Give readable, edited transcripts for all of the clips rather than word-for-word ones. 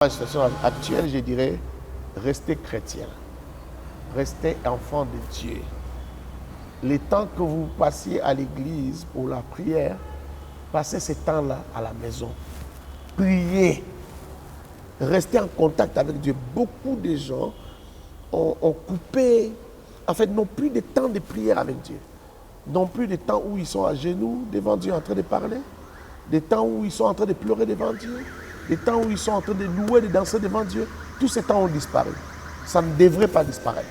La situation actuelle, je dirais, restez chrétien, restez enfant de Dieu. Les temps que vous passiez à l'église pour la prière, passez ces temps-là à la maison. Priez, restez en contact avec Dieu. Beaucoup de gens ont coupé, en fait, n'ont plus de temps de prière avec Dieu. N'ont plus de temps où ils sont à genoux devant Dieu en train de parler, des temps où ils sont en train de pleurer devant Dieu, des temps où ils sont en train de louer, de danser devant Dieu. Tous ces temps ont disparu. Ça ne devrait pas disparaître.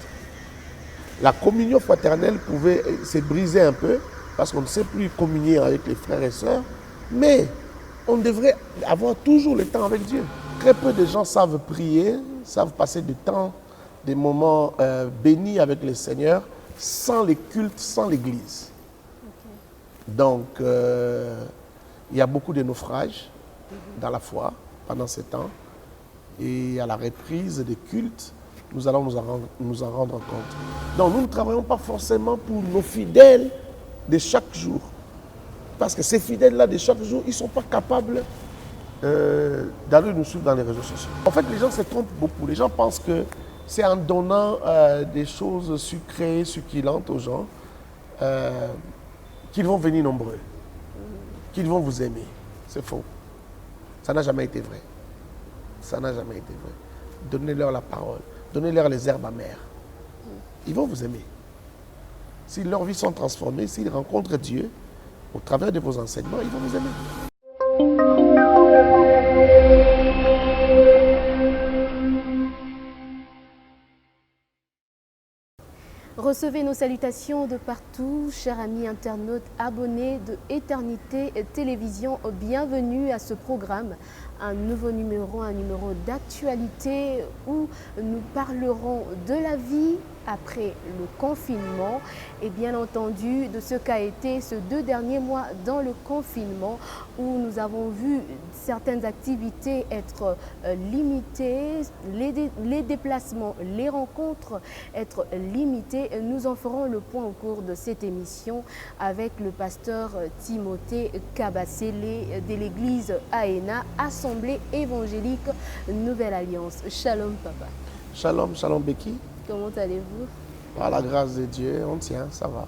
La communion fraternelle pouvait se briser un peu parce qu'on ne sait plus communier avec les frères et sœurs, mais on devrait avoir toujours le temps avec Dieu. Très peu de gens savent prier, savent passer du temps, des moments bénis avec le Seigneur, sans les cultes, sans l'Église. Donc, il y a beaucoup de naufrages dans la foi pendant ces temps. Et à la reprise des cultes, nous allons nous en rendre compte. Donc, nous ne travaillons pas forcément pour nos fidèles de chaque jour. Parce que ces fidèles-là de chaque jour, ils ne sont pas capables d'aller nous suivre dans les réseaux sociaux. En fait, les gens se trompent beaucoup. Les gens pensent que c'est en donnant des choses sucrées, succulentes aux gens qu'ils vont venir nombreux, qu'ils vont vous aimer. C'est faux. Ça n'a jamais été vrai. Ça n'a jamais été vrai. Donnez-leur la parole. Donnez-leur les herbes amères. Ils vont vous aimer. Si leurs vies sont transformées, s'ils rencontrent Dieu, au travers de vos enseignements, ils vont vous aimer. Recevez nos salutations de partout, chers amis internautes, abonnés de Éternité Télévision. Bienvenue à ce programme, un nouveau numéro, un numéro d'actualité où nous parlerons de la vie après le confinement et bien entendu de ce qu'a été ces 2 derniers mois dans le confinement où nous avons vu certaines activités être limitées, les déplacements, les rencontres être limitées. Nous en ferons le point au cours de cette émission avec le pasteur Timothée Kabasele de l'église AENA, Assemblée évangélique Nouvelle Alliance. Shalom papa. Shalom, shalom Becky. Comment allez-vous? Par la grâce de Dieu, on tient, ça va.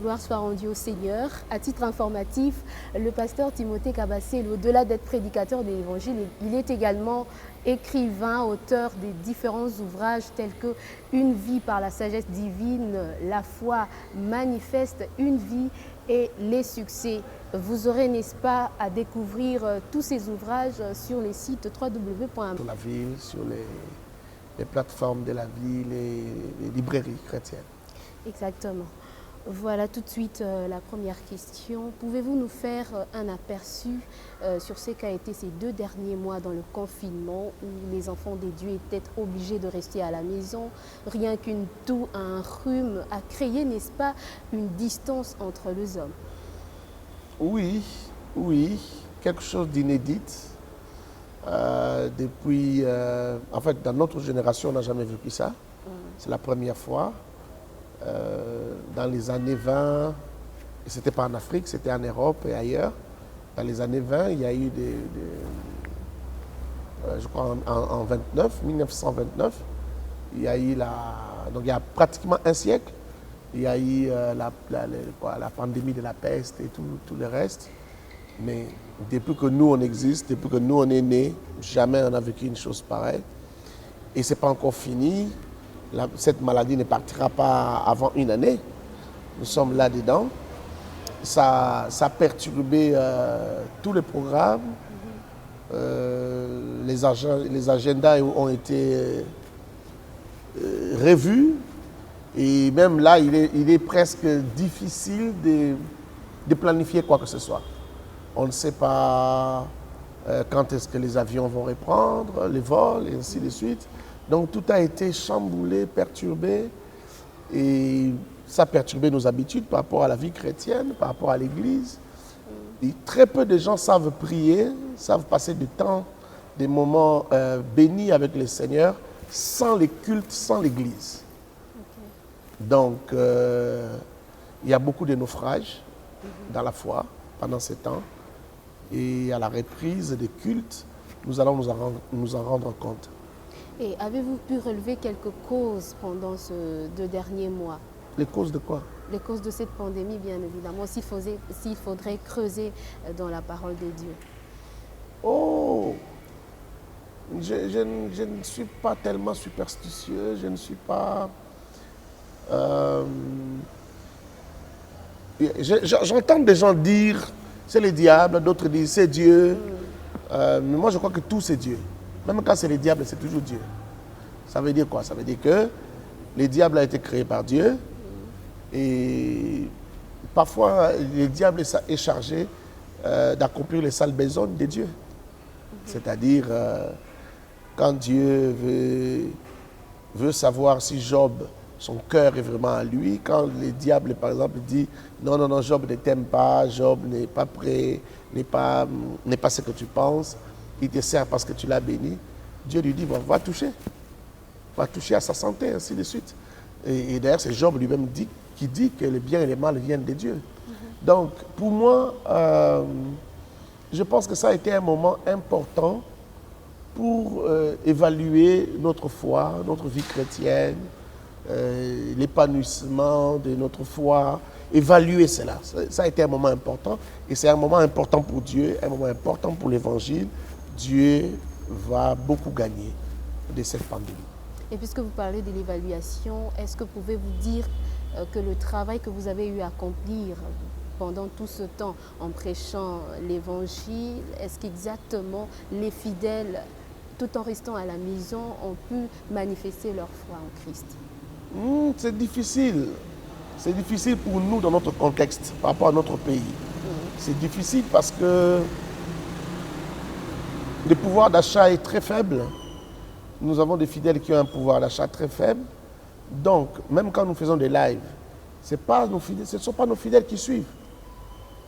Gloire soit rendue au Seigneur. À titre informatif, le pasteur Timothée Kabasele, au-delà d'être prédicateur de l'Évangile, il est également écrivain, auteur des différents ouvrages tels que Une vie par la sagesse divine, La foi manifeste, Une vie et les succès. Vous aurez, n'est-ce pas, à découvrir tous ces ouvrages sur les sites www. Sur la ville, sur les plateformes de la ville, les librairies chrétiennes. Exactement. Voilà tout de suite la première question. Pouvez-vous nous faire un aperçu sur ce qu'a été ces 2 derniers mois dans le confinement où les enfants des dieux étaient obligés de rester à la maison, rien qu'une toux, un rhume a créé, n'est-ce pas, une distance entre les hommes? Oui, oui, quelque chose d'inédit. Depuis, en fait, dans notre génération, on n'a jamais vécu ça. C'est la première fois. Dans les années 20, et ce n'était pas en Afrique, c'était en Europe et ailleurs. Dans les années 20, il y a eu je crois en 1929, il y a eu donc il y a pratiquement un siècle, il y a eu la pandémie de la peste et tout le reste. Mais depuis que nous on existe, depuis que nous on est nés, jamais on a vécu une chose pareille. Et ce n'est pas encore fini. Cette maladie ne partira pas avant une année. Nous sommes là-dedans. Ça a perturbé tous les programmes. Les agendas ont été revus. Et même là, il est presque difficile de planifier quoi que ce soit. On ne sait pas quand est-ce que les avions vont reprendre, les vols, et ainsi de suite. Donc tout a été chamboulé, perturbé, et ça a perturbé nos habitudes par rapport à la vie chrétienne, par rapport à l'Église. Et très peu de gens savent prier, savent passer du temps, des moments bénis avec le Seigneur, sans les cultes, sans l'Église. Donc il y a beaucoup de naufrages dans la foi pendant ces temps. Et à la reprise des cultes, nous allons nous en rendre compte. Et avez-vous pu relever quelques causes pendant ces 2 derniers mois? Les causes de quoi? Les causes de cette pandémie, bien évidemment, s'il faudrait creuser dans la parole de Dieu. Oh, je ne suis pas tellement superstitieux, je ne suis pas... J'entends des gens dire c'est le diable, d'autres disent c'est Dieu. Mais moi je crois que tout c'est Dieu. Même quand c'est le diable, c'est toujours Dieu. Ça veut dire quoi? Ça veut dire que le diable a été créé par Dieu et parfois le diable est chargé d'accomplir les sales besognes de Dieu. C'est-à-dire quand Dieu veut savoir si Job, son cœur est vraiment à lui, quand le diable par exemple dit non, non, non, Job ne t'aime pas, Job n'est pas prêt, n'est pas ce que tu penses, il te sert parce que tu l'as béni, Dieu lui dit bon, va toucher à sa santé, ainsi de suite. Et d'ailleurs c'est Job lui-même qui dit que le bien et le mal viennent de Dieu. Donc pour moi, je pense que ça a été un moment important pour évaluer notre foi, notre vie chrétienne, l'épanouissement de notre foi, évaluer cela. Ça a été un moment important et c'est un moment important pour Dieu, un moment important pour l'Évangile. Dieu va beaucoup gagner de cette pandémie. Et puisque vous parlez de l'évaluation, est-ce que vous pouvez vous dire que le travail que vous avez eu à accomplir pendant tout ce temps en prêchant l'Évangile, est-ce qu'exactement les fidèles, tout en restant à la maison, ont pu manifester leur foi en Christ? C'est difficile. C'est difficile pour nous dans notre contexte, par rapport à notre pays. C'est difficile parce que le pouvoir d'achat est très faible. Nous avons des fidèles qui ont un pouvoir d'achat très faible. Donc, même quand nous faisons des lives, ce ne sont pas nos fidèles qui suivent.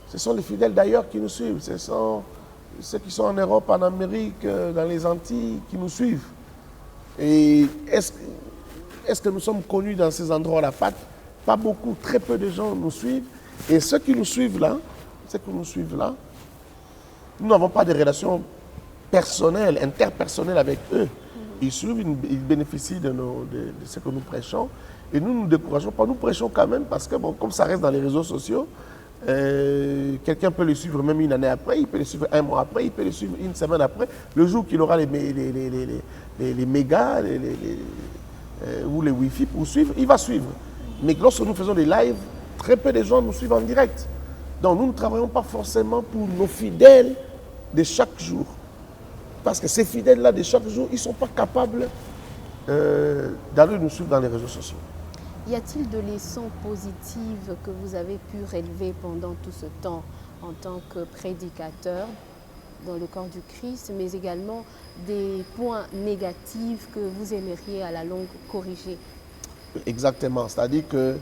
Ce sont les fidèles d'ailleurs qui nous suivent. Ce sont ceux qui sont en Europe, en Amérique, dans les Antilles, qui nous suivent. Et est-ce que nous sommes connus dans ces endroits-là? Pas beaucoup, très peu de gens nous suivent. Et ceux qui nous suivent là, nous n'avons pas de relation personnelle, interpersonnelle avec eux. Ils suivent, ils bénéficient de ce que nous prêchons. Et nous ne nous décourageons pas, nous prêchons quand même parce que bon, comme ça reste dans les réseaux sociaux, quelqu'un peut le suivre même une année après, il peut le suivre un mois après, il peut le suivre une semaine après. Le jour qu'il aura les mégas ou les Wi-Fi pour suivre, il va suivre. Mais lorsque nous faisons des lives, très peu de gens nous suivent en direct. Donc nous ne travaillons pas forcément pour nos fidèles de chaque jour. Parce que ces fidèles-là de chaque jour, ils ne sont pas capables d'aller nous suivre dans les réseaux sociaux. Y a-t-il de leçons positives que vous avez pu relever pendant tout ce temps en tant que prédicateur dans le corps du Christ, mais également des points négatifs que vous aimeriez à la longue corriger? Exactement. C'est-à-dire que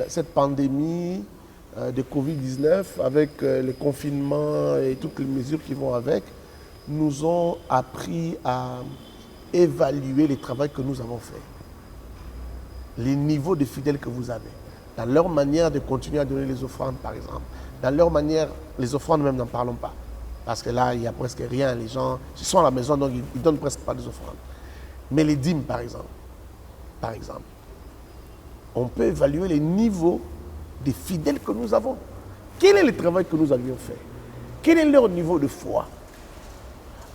cette pandémie de Covid-19, avec le confinement et toutes les mesures qui vont avec, nous ont appris à évaluer le travail que nous avons fait. Les niveaux de fidèles que vous avez, dans leur manière de continuer à donner les offrandes, par exemple. Dans leur manière, les offrandes même, n'en parlons pas. Parce que là, il n'y a presque rien. Les gens, ils sont à la maison, donc ils ne donnent presque pas des offrandes. Mais les dîmes, par exemple, on peut évaluer les niveaux des fidèles que nous avons. Quel est le travail que nous avions fait? Quel est leur niveau de foi?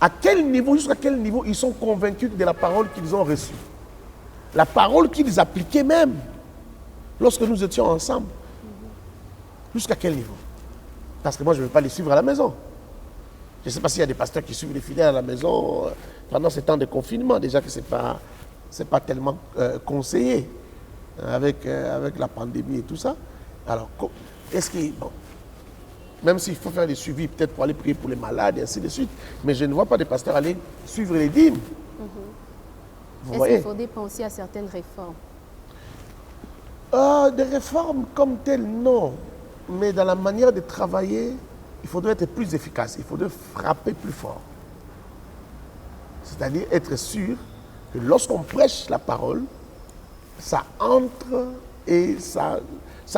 À quel niveau, jusqu'à quel niveau ils sont convaincus de la parole qu'ils ont reçue? La parole qu'ils appliquaient même lorsque nous étions ensemble. Jusqu'à quel niveau? Parce que moi, je ne vais pas les suivre à la maison. Je ne sais pas s'il y a des pasteurs qui suivent les fidèles à la maison pendant ces temps de confinement. Déjà que ce n'est pas tellement conseillé avec la pandémie et tout ça. Alors, est-ce que... Bon, même s'il faut faire des suivis, peut-être pour aller prier pour les malades et ainsi de suite, mais je ne vois pas des pasteurs aller suivre les dîmes. Est-ce qu'il faudrait penser à certaines réformes? Des réformes comme telles, non. Mais dans la manière de travailler, il faudrait être plus efficace. Il faudrait frapper plus fort. C'est-à-dire être sûr que lorsqu'on prêche la parole, ça entre et ça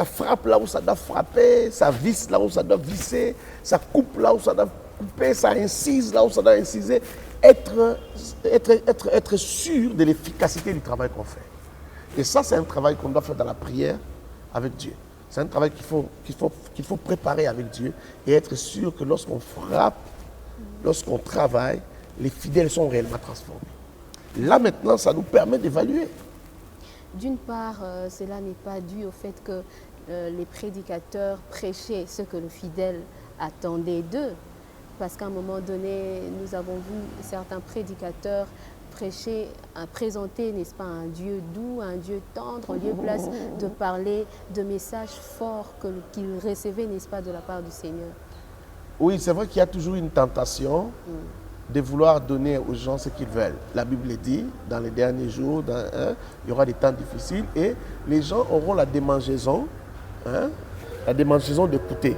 frappe là où ça doit frapper, ça visse là où ça doit visser, ça coupe là où ça doit couper, ça incise là où ça doit inciser. Être sûr de l'efficacité du travail qu'on fait. Et ça, c'est un travail qu'on doit faire dans la prière avec Dieu. C'est un travail qu'il faut préparer avec Dieu et être sûr que lorsqu'on frappe, lorsqu'on travaille, les fidèles sont réellement transformés. Là maintenant, ça nous permet d'évaluer. D'une part, cela n'est pas dû au fait que les prédicateurs prêchaient ce que le fidèle attendait d'eux. Parce qu'à un moment donné, nous avons vu certains prédicateurs prêcher, présenter, n'est-ce pas, un Dieu doux, un Dieu tendre, en lieu et place de parler de messages forts qu'ils recevaient, n'est-ce pas, de la part du Seigneur. Oui, c'est vrai qu'il y a toujours une tentation de vouloir donner aux gens ce qu'ils veulent. La Bible dit, dans les derniers jours, il y aura des temps difficiles et les gens auront la démangeaison, la démangeaison d'écouter.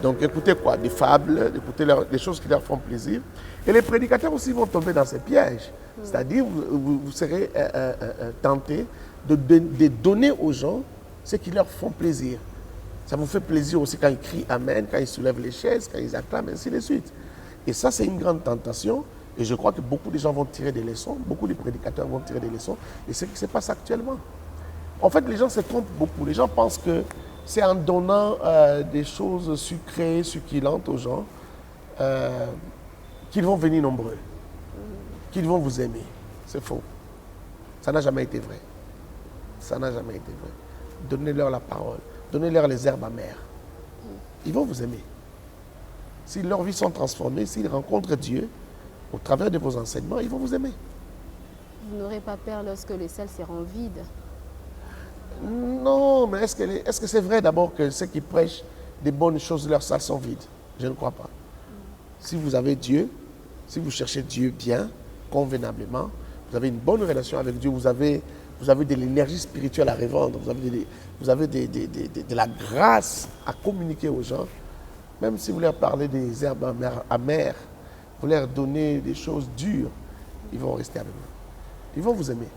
Donc écoutez quoi? Des fables, d'écouter des choses qui leur font plaisir. Et les prédicateurs aussi vont tomber dans ces pièges. C'est-à-dire, vous serez tentés de donner aux gens ce qui leur font plaisir. Ça vous fait plaisir aussi quand ils crient Amen, quand ils soulèvent les chaises, quand ils acclament, ainsi de suite. Et ça, c'est une grande tentation. Et je crois que beaucoup de gens vont tirer des leçons, beaucoup de prédicateurs vont tirer des leçons. Et c'est ce qui se passe actuellement. En fait, les gens se trompent beaucoup. Les gens pensent que c'est en donnant des choses sucrées, succulentes aux gens qu'ils vont venir nombreux, qu'ils vont vous aimer. C'est faux. Ça n'a jamais été vrai. Ça n'a jamais été vrai. Donnez-leur la parole. Donnez-leur les herbes amères. Ils vont vous aimer. Si leurs vies sont transformées, s'ils rencontrent Dieu, au travers de vos enseignements, ils vont vous aimer. Vous n'aurez pas peur lorsque le sel se rend vide? Non, mais est-ce que c'est vrai d'abord que ceux qui prêchent des bonnes choses, leurs salles sont vides? Je ne crois pas. Si vous avez Dieu, si vous cherchez Dieu bien, convenablement, vous avez une bonne relation avec Dieu, vous avez de l'énergie spirituelle à revendre, vous avez de la grâce à communiquer aux gens, même si vous leur parlez des herbes amères, vous leur donnez des choses dures, ils vont rester avec vous. Ils vont vous aimer.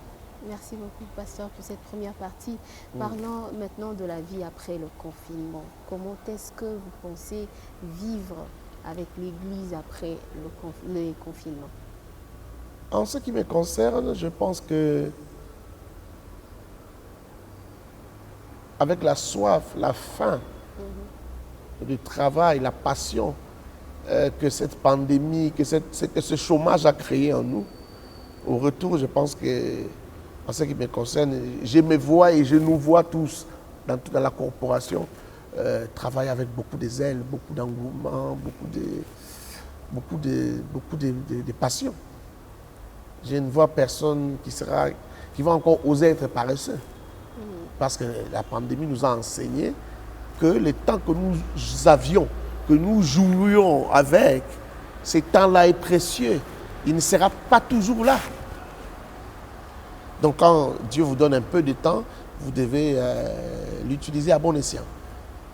Merci beaucoup, pasteur, pour cette première partie. Parlons maintenant de la vie après le confinement. Comment est-ce que vous pensez vivre avec l'Église après le confinement? En ce qui me concerne, je pense que avec la soif, la faim, le travail, la passion que cette pandémie, que ce chômage a créé en nous, au retour, je pense que, en ce qui me concerne, je me vois et je nous vois tous dans la corporation travailler avec beaucoup de zèle, beaucoup d'engouement, beaucoup de passion. Je ne vois personne qui va encore oser être paresseux. Parce que la pandémie nous a enseigné que le temps que nous avions, que nous jouions avec, ce temps-là est précieux. Il ne sera pas toujours là. Donc quand Dieu vous donne un peu de temps, vous devez l'utiliser à bon escient.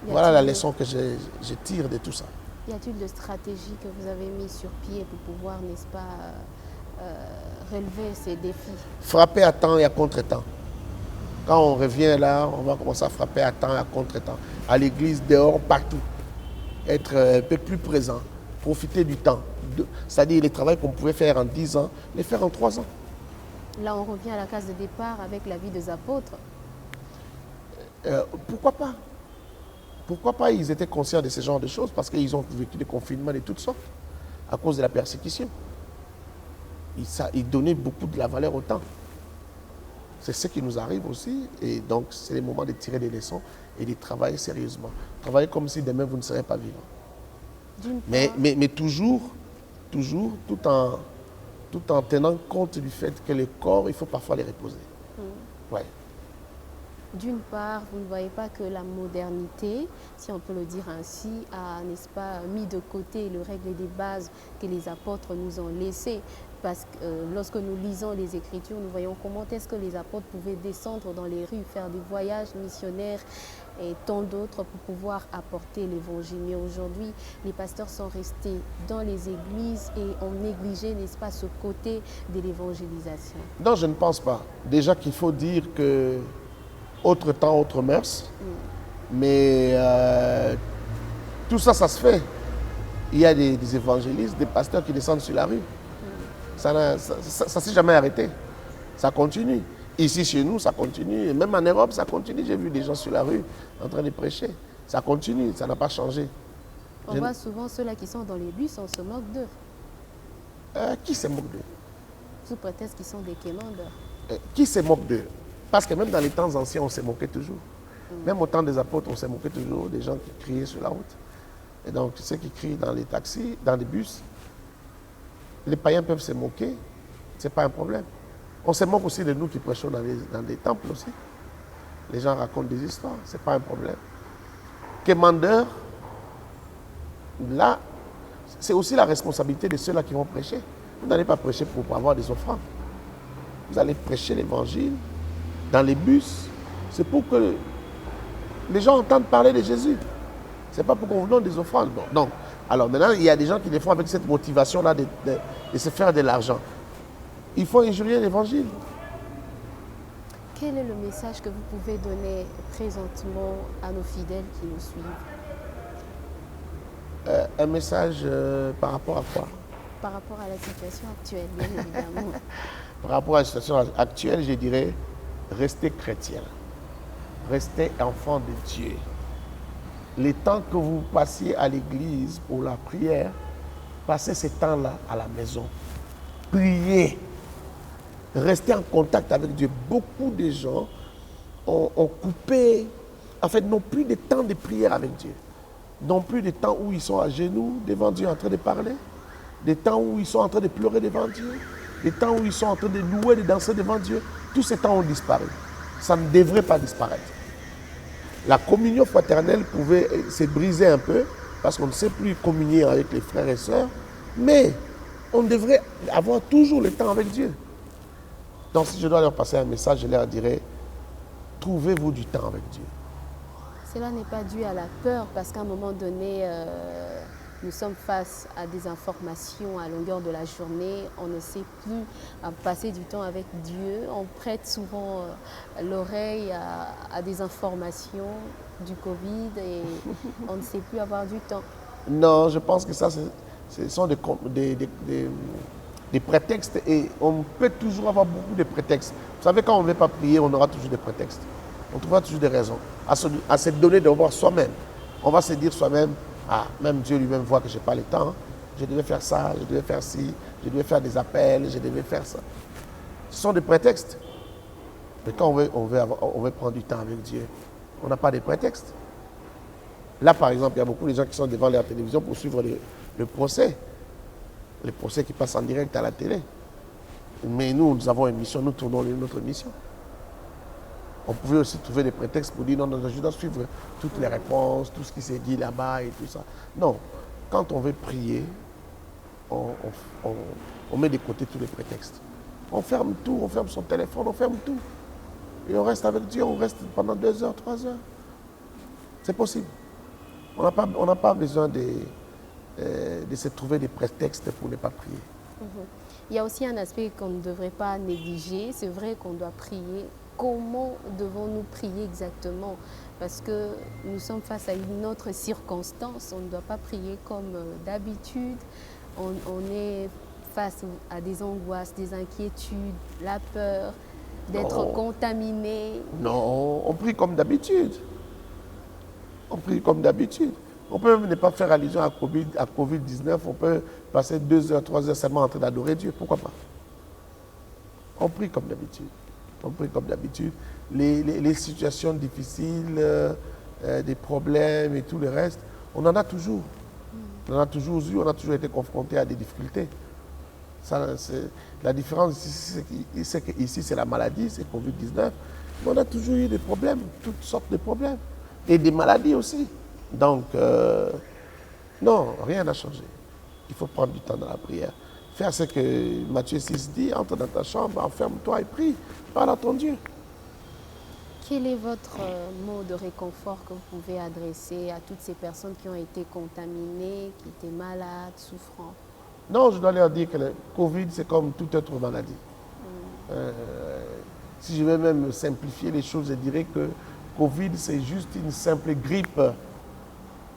Voilà la leçon que je tire de tout ça. Y a-t-il de stratégies que vous avez mises sur pied pour pouvoir, n'est-ce pas, relever ces défis? Frapper à temps et à contre-temps. Quand on revient là, on va commencer à frapper à temps et à contre-temps. À l'église, dehors, partout. Être un peu plus présent. Profiter du temps. C'est-à-dire les travaux qu'on pouvait faire en 10 ans, les faire en 3 ans. Là, on revient à la case de départ avec la vie des apôtres. Pourquoi pas? Pourquoi pas? Ils étaient conscients de ce genre de choses parce qu'ils ont vécu des confinements de toutes sortes à cause de la persécution. Ils donnaient beaucoup de la valeur au temps. C'est ce qui nous arrive aussi et donc c'est le moment de tirer des leçons et de travailler sérieusement. Travailler comme si demain vous ne serez pas vivant. Mais toujours tout en tenant compte du fait que le corps, il faut parfois les reposer. Ouais. D'une part, vous ne voyez pas que la modernité, si on peut le dire ainsi, a, n'est-ce pas, mis de côté les règles et les bases que les apôtres nous ont laissées. Parce que lorsque nous lisons les Écritures, nous voyons comment est-ce que les apôtres pouvaient descendre dans les rues, faire des voyages missionnaires et tant d'autres pour pouvoir apporter l'Évangile. Mais aujourd'hui, les pasteurs sont restés dans les églises et ont négligé, n'est-ce pas, ce côté de l'évangélisation. Non, je ne pense pas. Déjà qu'il faut dire que autre temps, autre mœurs. Mais tout ça, ça se fait. Il y a des évangélistes, des pasteurs qui descendent sur la rue. Ça ne s'est jamais arrêté. Ça continue. Ici, chez nous, ça continue. Et même en Europe, ça continue. J'ai vu des gens sur la rue en train de prêcher. Ça continue, ça n'a pas changé. On voit souvent ceux-là qui sont dans les bus, on se moque d'eux. Qui se moque d'eux? Sous prétexte qu'ils sont des quémandeurs. Qui se moque d'eux? Parce que même dans les temps anciens, on se moquait toujours. Même au temps des apôtres, on se moquait toujours des gens qui criaient sur la route. Et donc, ceux qui crient dans les taxis, dans les bus, les païens peuvent se moquer, ce n'est pas un problème. On se moque aussi de nous qui prêchons dans des temples aussi. Les gens racontent des histoires, ce n'est pas un problème. Quémandeur, là, c'est aussi la responsabilité de ceux-là qui vont prêcher. Vous n'allez pas prêcher pour avoir des offrandes. Vous allez prêcher l'évangile dans les bus. C'est pour que les gens entendent parler de Jésus. Ce n'est pas pour qu'on vous donne des offrandes. Donc, alors maintenant, il y a des gens qui le font avec cette motivation-là de se faire de l'argent. Il faut injurier l'évangile. Quel est le message que vous pouvez donner présentement à nos fidèles qui nous suivent? Un message par rapport à quoi? Par rapport à la situation actuelle, bien évidemment. Par rapport à la situation actuelle, je dirais, restez chrétien. Restez enfant de Dieu. Les temps que vous passiez à l'église pour la prière, passez ces temps-là à la maison. Priez. Restez en contact avec Dieu. Beaucoup de gens ont coupé, en fait, n'ont plus de temps de prière avec Dieu. N'ont plus de temps où ils sont à genoux devant Dieu en train de parler. Des temps où ils sont en train de pleurer devant Dieu. Des temps où ils sont en train de louer, de danser devant Dieu. Tous ces temps ont disparu. Ça ne devrait pas disparaître. La communion fraternelle pouvait se briser un peu parce qu'on ne sait plus communier avec les frères et sœurs, mais on devrait avoir toujours le temps avec Dieu. Donc si je dois leur passer un message, je leur dirais, trouvez-vous du temps avec Dieu. Cela n'est pas dû à la peur parce qu'à un moment donné, nous sommes face à des informations à longueur de la journée. On ne sait plus passer du temps avec Dieu. On prête souvent l'oreille à des informations du Covid et on ne sait plus avoir du temps. Non, je pense que ça, ce sont des prétextes et on peut toujours avoir beaucoup de prétextes. Vous savez, quand on ne veut pas prier, on aura toujours des prétextes. On trouvera toujours des raisons à se donner de voir soi-même. On va se dire soi-même, ah, même Dieu lui-même voit que je n'ai pas le temps. Je devais faire ça, je devais faire ci, je devais faire des appels, je devais faire ça. Ce sont des prétextes. Mais quand on veut prendre du temps avec Dieu, on n'a pas de prétextes. Là, par exemple, il y a beaucoup de gens qui sont devant la télévision pour suivre le procès. Le procès qui passe en direct à la télé. Mais nous avons une mission, nous tournons notre mission. On pouvait aussi trouver des prétextes pour dire non, je dois suivre toutes les réponses, tout ce qui s'est dit là-bas et tout ça. Non, quand on veut prier, on met de côté tous les prétextes. On ferme tout, on ferme son téléphone, on ferme tout. Et on reste avec Dieu, on reste pendant 2 heures, 3 heures. C'est possible. On n'a pas besoin de se trouver des prétextes pour ne pas prier. Il y a aussi un aspect qu'on ne devrait pas négliger. C'est vrai qu'on doit prier. Comment devons-nous prier exactement? Parce que nous sommes face à une autre circonstance. On ne doit pas prier comme d'habitude. On est face à des angoisses, des inquiétudes, la peur d'être contaminé. Non, on prie comme d'habitude. On prie comme d'habitude. On peut même ne pas faire allusion à Covid-19. On peut passer 2 heures, 3 heures seulement en train d'adorer Dieu. Pourquoi pas? On prie comme d'habitude. On prie comme d'habitude. Les situations difficiles, des problèmes et tout le reste, on en a toujours. On en a toujours eu, on a toujours été confronté à des difficultés. La différence ici, c'est qu'ici, c'est la maladie, c'est Covid-19. Mais on a toujours eu des problèmes, toutes sortes de problèmes. Et des maladies aussi. Donc, non, rien n'a changé. Il faut prendre du temps dans la prière. Faire ce que Matthieu 6 dit, entre dans ta chambre, enferme-toi et prie. Parle à ton Dieu. Quel est votre mot de réconfort que vous pouvez adresser à toutes ces personnes qui ont été contaminées, qui étaient malades, souffrant? Non, je dois leur dire que le Covid, c'est comme toute autre maladie. Si je vais même simplifier les choses, je dirais que Covid, c'est juste une simple grippe.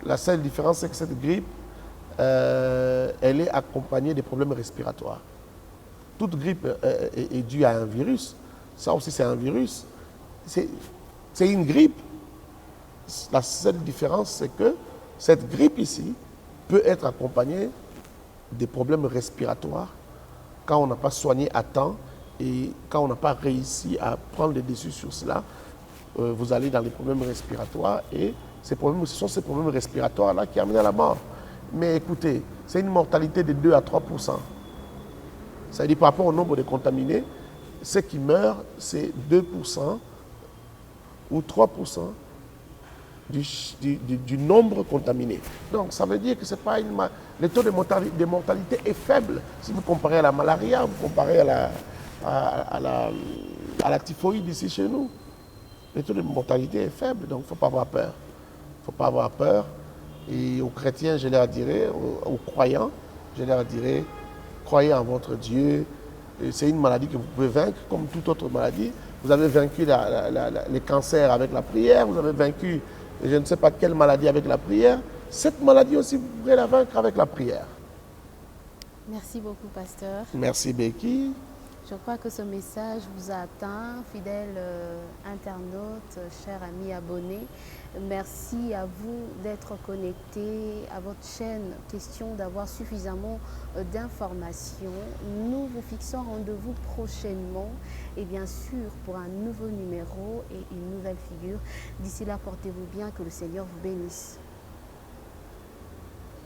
La seule différence, c'est que cette grippe elle est accompagnée des problèmes respiratoires. Toute grippe est due à un virus. Ça aussi, c'est un virus. C'est une grippe. La seule différence, c'est que cette grippe ici peut être accompagnée des problèmes respiratoires quand on n'a pas soigné à temps et quand on n'a pas réussi à prendre le dessus sur cela. Vous allez dans les problèmes respiratoires et ce sont ces problèmes respiratoires-là qui amènent à la mort. Mais écoutez, c'est une mortalité de 2 à 3%. Ça veut dire par rapport au nombre de contaminés, ceux qui meurent, c'est 2% ou 3% du nombre contaminé. Donc ça veut dire que c'est pas le taux de mortalité est faible. Si vous comparez à la malaria, vous comparez à la typhoïde ici chez nous, le taux de mortalité est faible, donc il ne faut pas avoir peur. Il ne faut pas avoir peur. Et aux chrétiens, je leur dirais, aux croyants, je leur dirais, croyez en votre Dieu. C'est une maladie que vous pouvez vaincre comme toute autre maladie. Vous avez vaincu les cancers avec la prière, vous avez vaincu je ne sais pas quelle maladie avec la prière. Cette maladie aussi, vous pourrez la vaincre avec la prière. Merci beaucoup, pasteur. Merci, Becky. Je crois que ce message vous a atteint, fidèles internautes, chers amis abonnés. Merci à vous d'être connectés à votre chaîne. Question d'avoir suffisamment d'informations. Nous vous fixons rendez-vous prochainement et bien sûr pour un nouveau numéro et une nouvelle figure. D'ici là, portez-vous bien, que le Seigneur vous bénisse.